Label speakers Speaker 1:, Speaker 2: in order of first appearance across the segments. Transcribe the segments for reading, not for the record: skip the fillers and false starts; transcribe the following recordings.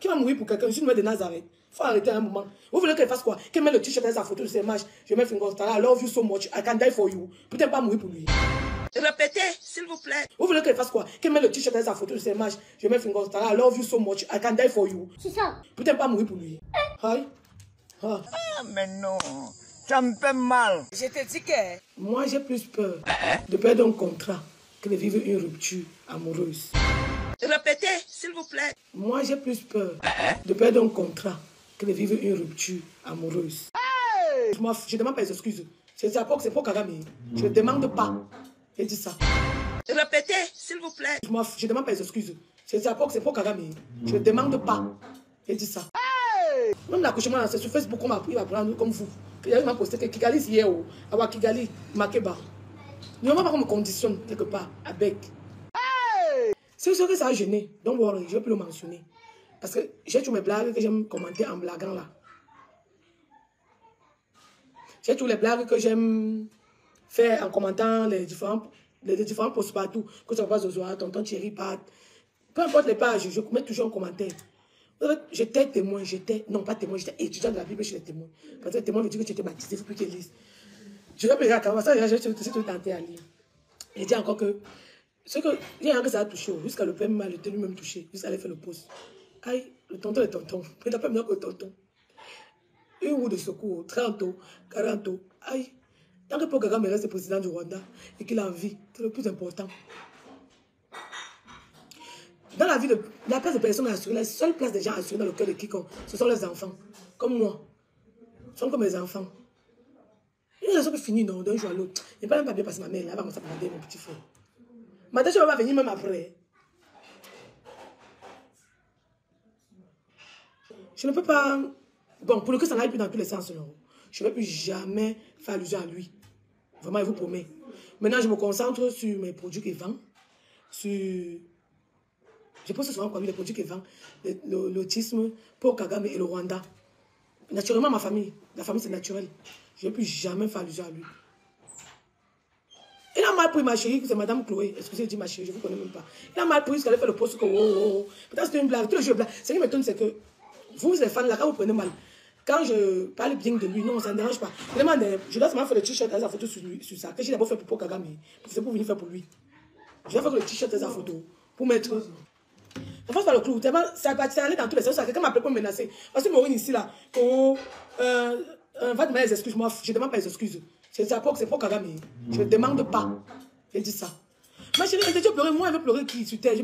Speaker 1: Qui va mourir pour quelqu'un? Je suis nommé de Nazareth. Il faut arrêter un moment. Vous voulez qu'elle fasse quoi? Qu'elle mette le t-shirt dans sa photo de ses matchs. Je mets Finger I love you so much. I can die for you. Peut-être pas mourir pour lui.
Speaker 2: Répétez, s'il vous plaît.
Speaker 1: Vous voulez qu'elle fasse quoi? Qu'elle mette le t-shirt dans sa photo de ses matchs. Je mets Finger I love you so much. I can die for you.
Speaker 3: C'est ça.
Speaker 1: Peut-être pas mourir pour lui. Aïe.
Speaker 2: Ah, mais non. Ça me fait mal. Je te dis que...
Speaker 1: Moi, j'ai plus peur de perdre un contrat que de vivre une rupture amoureuse.
Speaker 2: Répétez, s'il vous plaît.
Speaker 1: Moi, j'ai plus peur de perdre un contrat que de vivre une rupture amoureuse. Hey! Je demande pas les excuses. C'est pour Kagame. Je ne demande pas. J'ai dit ça.
Speaker 2: Répétez, s'il vous plaît.
Speaker 1: Je demande pas les excuses. C'est pour Kagame. Je ne demande pas. J'ai dit ça. Hey! Même l'accouchement, c'est sur Facebook qu'on m'a pris à prendre comme vous. Il m'a posté que Kigali hier, à Kigali, Makeba. Ne va pas qu'on me conditionne quelque part, avec. Hey! C'est sûr que ça a gêné. Donc, bon, je vais plus le mentionner. Parce que j'ai tous mes blagues que j'aime commenter en blaguant là. J'ai tous les blagues que j'aime faire en commentant les différents posts partout. Que ça va Zozoa, tonton Thierry Pat. Peu importe les pages, je mets toujours un commentaire. J'étais témoin, non pas témoin, j'étais étudiant de la Bible chez les témoins. Parce que les témoins me disent que tu étais baptisé, il faut plus qu'ils lisent. Je vais regarder comment ça, j'ai tout tenté à lire. Il dit encore que, il y a un que ça a touché, jusqu'à le père m'a lui-même touché, jusqu'à aller faire le poste. Aïe, le tonton est tonton, il n'a pas mieux que le tonton. Une roue de secours, 30 ans, 40 ans, aïe. Tant que Paul Kagame reste président du Rwanda et qu'il a envie, c'est le plus important. Dans la vie, la place des personnes assurées, la seule place des gens assurés dans le cœur de quiconque, ce sont les enfants. Comme moi. Ce sont comme mes enfants. Une raison qui finit d'un jour à l'autre. Il n'est pas même pas bien passer ma mère, là, elle va commencer à regarder mon petit frère. Maintenant, je ne vais pas venir même après. Je ne peux pas... Bon, pour le que ça n'aille plus dans tous les sens, non. Je ne vais plus jamais faire allusion à lui. Vraiment, je vous promets. Maintenant, je me concentre sur mes produits qu'il vend. Sur... Je pense souvent qu'on a les produits qu'il vend. L'autisme, Paul Kagame et le Rwanda. Naturellement, ma famille. La famille, c'est naturel. Je ne vais plus jamais faire allusion à lui. Il a mal pris ma chérie, c'est Madame Chloé. Excusez, je dis ma chérie, je ne vous connais même pas. Il a mal pris parce qu'elle a fait le poste que peut-être c'était une blague. Tout le jeu blague. Ce qui m'étonne, c'est que vous, les fans, là, quand vous prenez mal, quand je parle bien de lui, non, ça ne dérange pas. Vraiment, je dois seulement faire le t-shirt et sa photo sur ça. Que j'ai d'abord fait pour Paul Kagame. C'est pour venir faire pour lui. Je vais faire le t-shirt et sa photo. Pour mettre. Ne fasse pas le clou. Ça va aller dans tous les sens. Quelqu'un m'appelle pour me menacer. Parce que Maureen ici, là, va demander les excuses. Moi, je ne demande pas les excuses. C'est pour Kagame. Je ne demande pas. J'ai dit ça. Ma chérie, elle te pleurer. Moi, elle veut pleurer qui sur terre.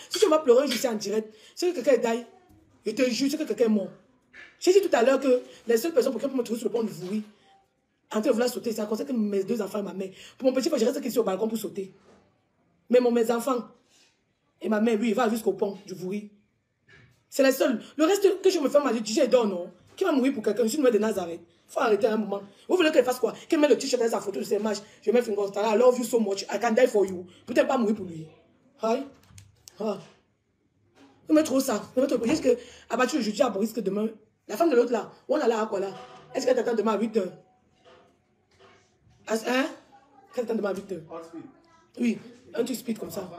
Speaker 1: Si tu vas pleurer, je suis en direct. Si quelqu'un est d'ailleurs, je te jure, c'est que quelqu'un est mort. J'ai dit tout à l'heure que les seules personnes pour qui me trouver sur le pont de Vouri, en train de vouloir sauter, ça concerne que mes deux enfants et ma mère. Pour mon petit frère, je reste ici au balcon pour sauter. Mais mes enfants et ma mère, lui, il va jusqu'au pont du Vouri. C'est les seuls. Le reste que je me fais mal, je dors, non. Qui va mourir pour quelqu'un? Je suis nommé de Nazareth. Il faut arrêter un moment. Vous voulez qu'elle fasse quoi? Qu'elle mette le t-shirt dans sa photo de ses matchs. Je mets Finger I love you so much. I can die for you. Peut-être pas mourir pour lui. Aïe. Ah. Je mets trop ça. Je mets trop. Juste que, à partir de jeudi à Boris, que demain, la femme de l'autre là, où on a là à quoi là? Est-ce qu'elle t'attend demain à 8 h? Hein? Qu'elle t'attend demain à 8 h? Oui, un truc speed comme ça.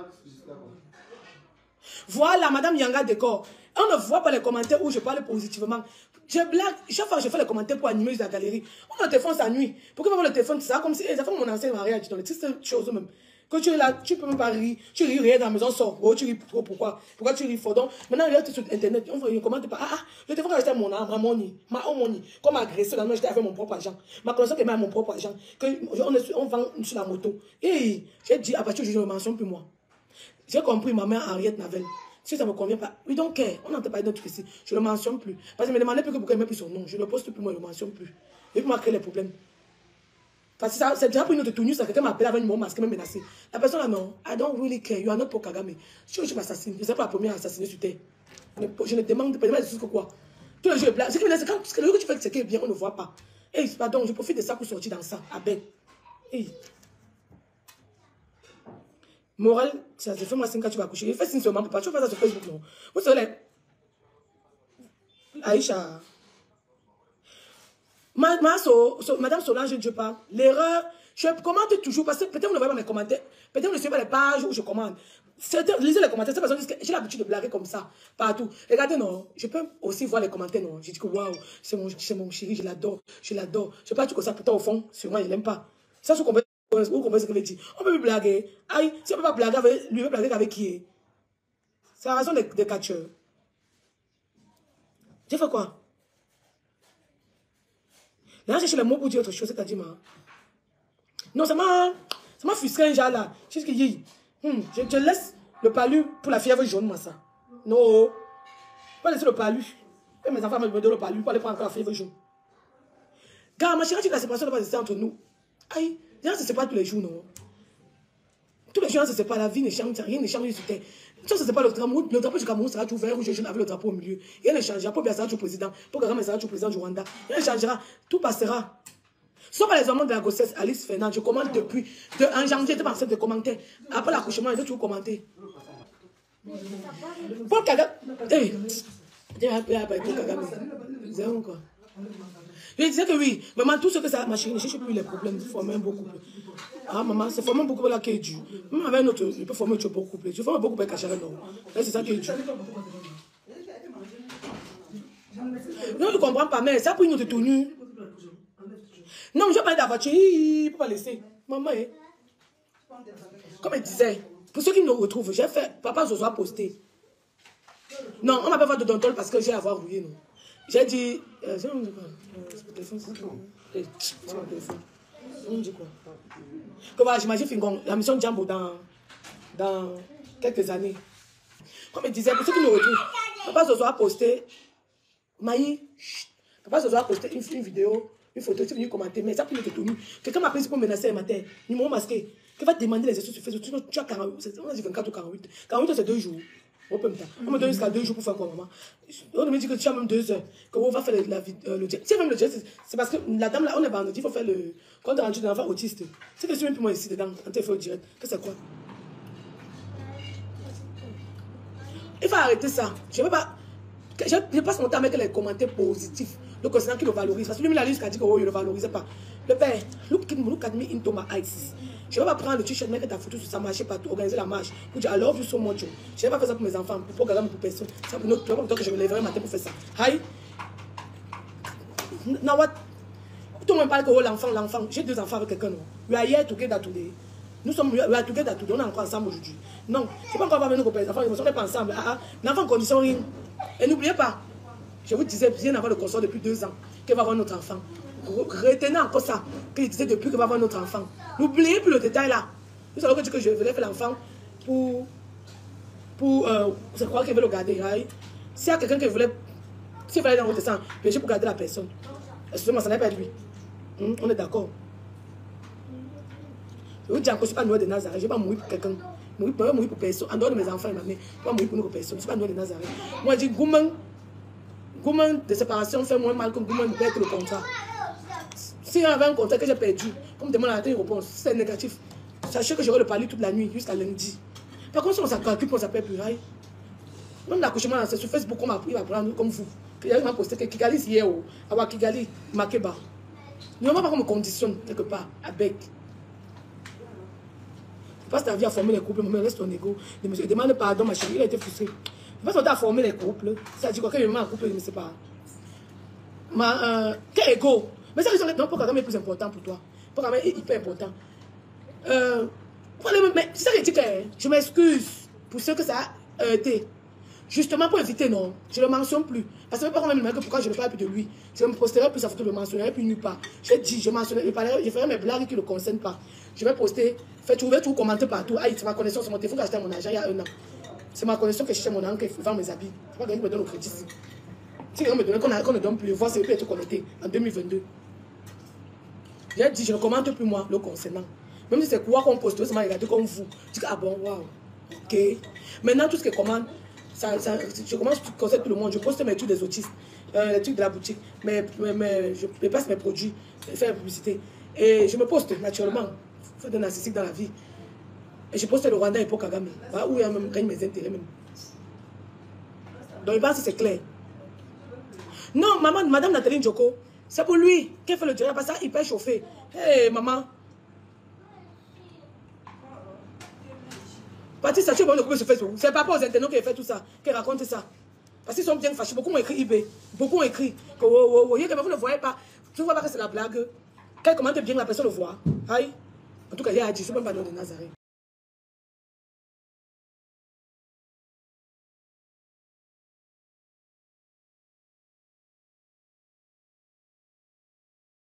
Speaker 1: Voilà, Madame Yanga Décor. On ne voit pas les commentaires où je parle positivement. Je blague. Chaque fois que je fais les commentaires pour animer la galerie, on a le téléphone ça nuit. Pourquoi pas le téléphone ça comme si ça fait mon ancien mariage dans les petites choses même. Quand tu es là, tu peux même pas rire. Tu ris rien dans la maison, sort. Oh, tu ris trop, pourquoi? Pourquoi tu ris fort? Donc, maintenant, il reste sur Internet. On ne commente pas. Le téléphone restait mon âme, ma money. Comme agresseur, là, moi, j'étais avec mon propre agent. Ma connaissance est même mon propre agent. On vend sur la moto. Et j'ai dit, à partir de je ne mentionne plus moi. J'ai compris ma mère Henriette Navel. Si ça ne me convient pas, oui donc, on n'entend pas d'un truc ici. Je ne le mentionne plus. Parce que je me demandais plus que pourquoi il ne met plus son nom. Je ne le poste plus, moi, je ne le mentionne plus. Et puis, moi, créer les problèmes. Parce que c'est déjà pour une autre tournure, ça quelqu'un m'appelle avec une masque, me menacé. La personne là, non, I don't really care, you are not pour Kagame. Si je m'assassine, je ne serai pas la première à assassiner sur terre. Je ne demande pas, je ne quoi. Tous les jours, c'est que le que tu fais, c'est que bien, on ne voit pas. Et pardon, je profite de ça pour sortir dans ça, à Ben. Morale, ça se fait moi 5 ans, tu vas coucher. Il fait signe seulement, papa, tu fais ça sur Facebook, non. Vous savez, Aïcha. Madame Solange, je parle. L'erreur Je commente toujours parce que peut-être vous ne voyez pas mes commentaires. Peut-être vous ne suivez pas les pages où je commande. Lisez les commentaires. Ces personnes disent que j'ai l'habitude de blaguer comme ça, partout. Regardez, non. Je peux aussi voir les commentaires, non. Je dis que waouh, c'est mon chéri, je l'adore. Je l'adore. Je ne sais pas tout comme ça. Pourtant, au fond, sur moi, je ne l'aime pas. Ça, vous comprenez ce que je veux dire. On peut plus blaguer. Aïe, si on ne peut pas blaguer avec lui, on peut blaguer avec qui est. C'est la raison des catcheurs. J'ai fait quoi? Là, j'ai cherché les mots pour dire autre chose, c'est-à-dire, non, ça m'a frustré un genre là. Je dis que je laisse le palu pour la fièvre jaune, moi, ça. Non. Pas laisser le palu. Et mes enfants me donnent le palu pour aller prendre encore la fièvre jaune. Car ma chérie, la séparation ne va pas rester entre nous. Aïe, les gens ne se séparent tous les jours, non. Tous les jours, se séparent, la vie ne change, rien ne change sur terre. Si on ne se sépare, le drapeau du Cameroun sera tout vert, rouge et jaune avec le drapeau au milieu. Rien ne changera. Pour bien sera toujours président. Pour Kagame sera toujours président du Rwanda. Rien ne changera. Tout passera. Sauf par les hormones de la grossesse, Alice Fernand, je commande depuis. En janvier, j'étais enceinte de commenter. Après l'accouchement, je vais toujours commenter. Pour Kagame. Zéro quoi. Je disais que oui, maman, tout ce que ça, ma chérie, ne cherche plus les problèmes, il faut former un beau couple. Ah, maman, c'est former un beau couple là qui est dur. Même avec un autre, je peux former un beau couple. Je forme un beau couple avec Kacharé, non. C'est ça qui est dur. Non, je ne comprends pas, mais ça pour une autre tenue. Non, je vais parler de la voiture, il ne peut pas laisser. Maman, comme elle disait, pour ceux qui me retrouvent, j'ai fait, papa Zozo a posté. Non, on m'a pas fait de dentol parce que j'ai à avoir rouillé, non. J'ai dit, c'est mon téléphone, c'est mon téléphone. On dit quoi? Que voilà, j'imagine la mission de Djambo dans quelques années. Comme il disait, pour ceux qui nous retrouvent, papa Zozo a posté, Maï, papa Zozo a posté une vidéo, une photo, tu es venu commenter, mais ça pour être tenu. Quelqu'un m'a pris pour menacer un matin, numéro masqué, qui va te demander les exercices sur Facebook, tu as 48, on a dit 24 ou 48. 48 c'est 2 jours. On me donne jusqu'à 2 jours pour faire quoi, maman? On me dit que tu as même 2 heures, qu'on va faire le jet. Si même le jet, c'est parce que la dame là, on est vendredi, il faut faire le compte rendu d'un enfant autiste. C'est que je suis même plus moi ici dedans, en téléphone direct. Que c'est quoi? Il faut arrêter ça. Je ne veux pas. Je passe mon temps avec les commentaires positifs. Le concernant qui le valorise. Parce que lui, il a jusqu'à dire qu'il ne le valorisait pas. Le père, look at me into my eyes. Je ne vais pas prendre le t-shirt, mettre ta photo sur sa marche, partout, organiser la marche. Pour dire, I love you so much. Je ne vais pas faire ça pour mes enfants, pour Kagame, pour personne. C'est pour notre plan, que je me lèverai un matin pour faire ça. Aïe. Now what? Tout le monde parle que oh, l'enfant. J'ai 2 enfants avec quelqu'un. We are here together today. Nous sommes we are together today. On est encore ensemble aujourd'hui. Non, je ne sais pas encore avoir nos enfants. Ils ne sont pas ensemble. L'enfant en condition rien. Et n'oubliez pas, je vous disais bien avant le consort depuis 2 ans qu'elle va avoir notre enfant. Retenez encore ça, qu'il disait depuis qu'elle va avoir notre enfant. N'oubliez plus le détail là. Vous savez que je voulais faire l'enfant pour c'est quoi qu'elle veut le garder. S'il y a quelqu'un qui voulait, s'il fallait dans votre sang, pécher pour garder la personne. Excusez-moi, ça n'est pas lui. On est d'accord. Je vous dis encore, je ne suis pas Noël de Nazareth. Je ne vais pas mourir pour quelqu'un. Je ne vais pas mourir pour personne. En dehors de mes enfants et ma mère, je ne vais pas mourir pour une autre personne. Je ne suis pas Noël de Nazareth. Moi, je dis, Goumen de séparation fait moins mal que Goumen ne perd que le contrat. Si y avait un contrat que j'ai perdu, comme demande à la réponse, si c'est négatif, sachez que j'aurai le palu toute la nuit jusqu'à lundi. Par contre, si on s'accalcule, on s'appelle plus rail. Même l'accouchement, c'est sur Facebook qu'on m'a pris, il va prendre comme vous. Il m'a posté que Kigali, c'est hier, à Kigali, Makeba. Ne va pas qu'on me conditionne quelque part, avec. Je passe ta vie à former les couples, maman, laisse ton ego. Je demande pardon, ma chérie, il a été frustré. Je passe ton temps à former les couples. Ça dit quoi, quand je me mets en couple, je ne sais pas. Quel ego? Mais ça, non, pour Kagame est plus important pour toi. Pour Kagame est hyper important. Mais c'est ça que je dis que je m'excuse pour ce que ça a été. Justement pour éviter, non, je ne le mentionne plus. Parce que je ne sais pas même que pourquoi je ne parle plus de lui. Je ne me posterai plus sa photo, je ne le mentionnerai plus nulle part. J'ai dit, je ferai mes blagues qui ne le concernent pas. Je vais poster, trouver tout, commenter partout. Ah, c'est ma connexion, c'est mon téléphone que j'ai acheté à mon agent il y a 1 an. C'est ma connexion que je cherche mon agent qui vend mes habits. C'est pas quelqu'un qui me donne le crédit. Si quelqu'un me donne qu'on ne donne plus, voir c'est peut être connecté en 2022. J'ai dit, je ne commente plus moi le concernant. Même si c'est quoi qu'on poste, ça m'a regardé comme vous. Je dis, ah bon, waouh. Ok. Maintenant, tout ce que je commande, je commence à conseiller tout le monde. Je poste mes trucs des autistes, les trucs de la boutique, je passe mes produits, je fais la publicité. Et je me poste naturellement. Je fais de narcissique dans la vie. Et je poste le Rwanda et pour Kagame. Où il y a même gagne mes intérêts même. Donc je pense que c'est clair. Non, maman, madame Nathalie Njoko, c'est pour lui qui fait le terrain parce que ça, il peut chauffer. Hé, maman. Patricia, tu es bon de couper sur Facebook. C'est pas aux internautes qui fait tout ça, qui racontent ça. Parce qu'ils sont bien fâchés. Beaucoup ont écrit eBay. Beaucoup ont écrit que vous ne voyez pas. Tu ne vois pas que c'est la blague. Quel commentaire bien la personne le voit. Aïe. En tout cas, il y a dit, je ne peux même pas donner de Nazareth.